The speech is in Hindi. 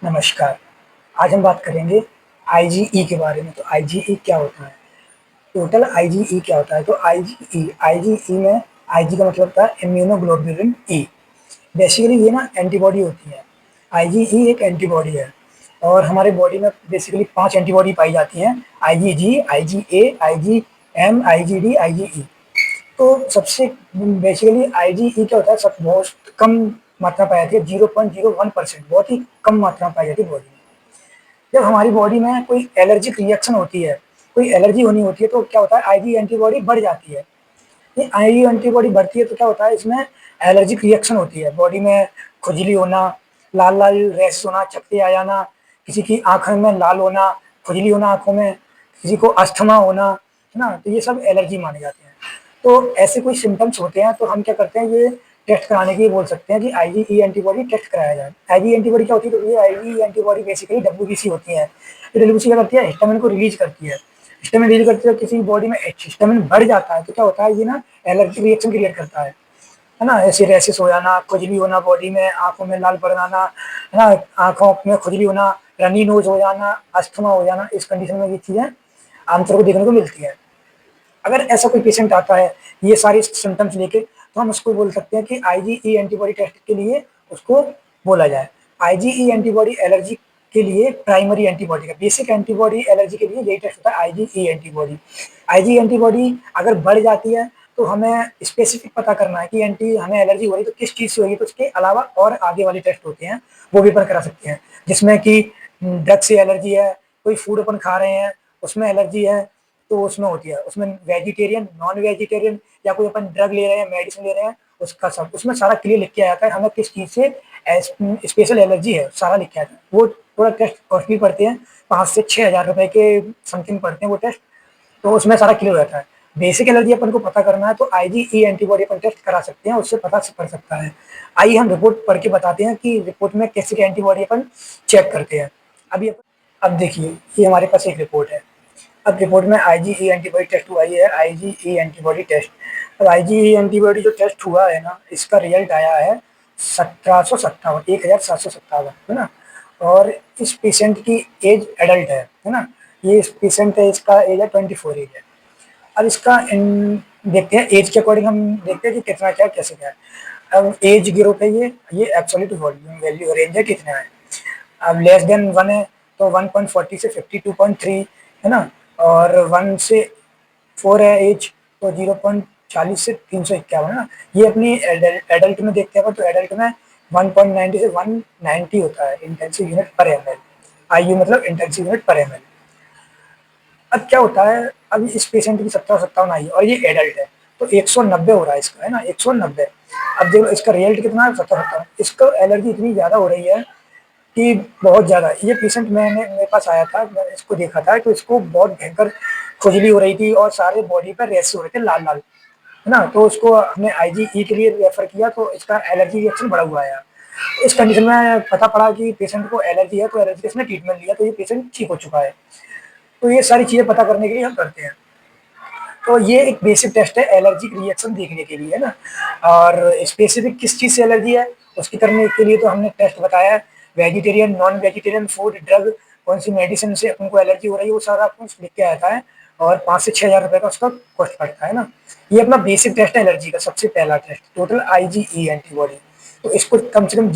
नमस्कार। आज हम बात करेंगे आईजीई के बारे में। तो आईजीई क्या होता है? टोटल आईजीई क्या होता है? तो आईजीई में आईजी का मतलब होता है इम्यूनोग्लोबुलिन ई। बेसिकली ये ना एंटीबॉडी होती है। आईजीई एक एंटीबॉडी है और हमारे बॉडी में बेसिकली 5 एंटीबॉडी पाई जाती हैं। IgG, IgA, IgM, IgD, IgE. तो सबसे बेसिकली आईजीई क्या होता है? सब बहुत कम मात्रा पाई जाती है, 0.01%, बहुत ही कम मात्रा में पाई जाती है बॉडी में। जब हमारी बॉडी में कोई एलर्जिक रिएक्शन होती है, कोई एलर्जी होनी होती है, तो क्या होता है? आईजी एंटीबॉडी बढ़ जाती है। ये आईजी एंटीबॉडी बढ़ती है तो क्या होता है? इसमें एलर्जिक रिएक्शन होती है बॉडी में। खुजली होना, लाल लाल रैश होना, चकत्ते आ जाना, किसी की आंखों में लाल होना, खुजली होना आंखों में, किसी को अस्थमा होना, है ना? तो ये सब एलर्जी माने जाते हैं। तो ऐसे कोई सिम्टम्स होते हैं तो हम क्या करते हैं? ये टेस्ट कराने के लिए बोल सकते हैं कि आईजीई एंटीबॉडी टेस्ट कराया जाए। आईजी एंटीबॉडी क्या होती है? तो ये आईजी एंटीबॉडी बेसिकली डब्ल्यूबीसी होती है। तो डब्ल्यूबीसी क्या करती है? हिस्टामिन को रिलीज करती है। हिस्टामिन रिलीज करती है, किसी बॉडी में हिस्टामिन बढ़ जाता है तो क्या होता है? ये ना एलर्जी रिएक्शन क्रिएट करता है ना? ऐसे रैशेस हो जाना, खुजली होना बॉडी में, आंखों में लाल पड़ जाना, है ना? आंखों में खुजली होना, रनी नोज हो जाना, अस्थमा हो जाना, इस कंडीशन में ये चीजें आमतौर पर देखने को मिलती है। अगर ऐसा कोई पेशेंट आता है ये सारे सिम्टम्स लेके, तो हम उसको बोल सकते हैं कि आईजीई एंटीबॉडी टेस्ट के लिए उसको बोला जाए। आईजीई एंटीबॉडी एलर्जी के लिए प्राइमरी एंटीबॉडी का, बेसिक एंटीबॉडी एलर्जी के लिए यही टेस्ट होता है, आईजीई एंटीबॉडी। आईजी एंटीबॉडी अगर बढ़ जाती है तो हमें स्पेसिफिक पता करना है कि हमें एलर्जी हो रही है तो किस चीज से होगी। तो उसके अलावा और आगे वाले टेस्ट होते हैं, वो भी अपन करा सकते हैं, जिसमें कि ड्रग से एलर्जी है, कोई फूड अपन खा रहे हैं उसमें एलर्जी है, तो उसमें होती है। उसमें वेजिटेरियन, नॉन वेजिटेरियन, या कोई अपन ड्रग ले रहे हैं, मेडिसिन ले रहे हैं, उसका सब उसमें सारा क्लियर लिख के आ जाता है। हमें किस चीज से स्पेशल एलर्जी है, सारा लिख के आता है। वो थोड़ा टेस्ट कॉस्टली पड़ते हैं, 5 से 6 हज़ार रुपए के समथिंग पड़ते हैं वो टेस्ट। तो उसमें सारा क्लियर हो जाता है। बेसिक एलर्जी अपन को पता करना है तो आईजीई एंटीबॉडी अपन टेस्ट करा सकते हैं, उससे पता पड़ सकता है। आइए हम रिपोर्ट पढ़ के बताते हैं कि रिपोर्ट में कैसे एंटीबॉडी अपन चेक करते हैं। अभी अब देखिए, ये हमारे पास एक रिपोर्ट है। अब रिपोर्ट में आईजीई एंटीबॉडी टेस्ट हुआ, ये है आईजीई एंटीबॉडी टेस्ट। अब आईजीई एंटीबॉडी जो टेस्ट हुआ है ना, इसका रिजल्ट आया है 1757, है ना? और इस पेशेंट की एज एडल्ट है ना? ये इस पेशेंट है, इसका एज है 24 एज है। अब इसका देखते हैं एज के अकॉर्डिंग, हम देखते हैं कि कितना क्या कैसे क्या है। अब एज ग्रुप है, ये एब्सोल्यूट वॉल्यूम वैल्यू रेंज है कितना है। अब लेस देन 1 है तो 1.40 से 52.3, है ना? और 1 से 4 है एज तो 0.40 से 351, है ना? ये अपनी एडल्ट में देखते हैं तो एडल्ट में 1.90 से 190 होता है इंटेंसिव यूनिट पर एमएल। आईयू मतलब इंटेंसिव यूनिट पर एमएल। अब क्या होता है? अभी इस पेशेंट की 17-57 आई और ये एडल्ट है, तो 190 हो रहा है इसका, है ना? 190। अब देखो इसका रिजल्ट कितना है, 17-57। इसको एलर्जी इतनी ज्यादा हो रही है कि बहुत ज्यादा। ये पेशेंट मेरे पास आया था, मैंने इसको देखा था तो इसको बहुत भयंकर खुजली हो रही थी और सारे बॉडी पर रेस हो रहे थे, लाल लाल, है ना? तो उसको हमने आईजीई के लिए रेफर किया तो इसका एलर्जी रिएक्शन बढ़ा हुआ है। इस कंडीशन में पता पड़ा कि पेशेंट को एलर्जी है, तो एलर्जी का इसने ट्रीटमेंट लिया तो ये पेशेंट ठीक हो चुका है। तो ये सारी चीजें पता करने के लिए हम करते हैं। तो ये एक बेसिक टेस्ट है एलर्जिक रिएक्शन देखने के लिए, है ना? और स्पेसिफिक किस चीज से एलर्जी है उसकी करने के लिए तो हमने टेस्ट बताया है। Vegetarian, non vegetarian food, drug, कौन सी मेडिसिन से उनको एलर्जी हो रही है, वो सारा आपको लिख के आता है। और 5 से 6 हज़ार रुपए का उसका कॉस्ट पड़ता है ना। ये अपना बेसिक टेस्ट है एलर्जी का, सबसे पहला टेस्ट, टोटल आईजीई एंटीबॉडी। तो इसको कम से कम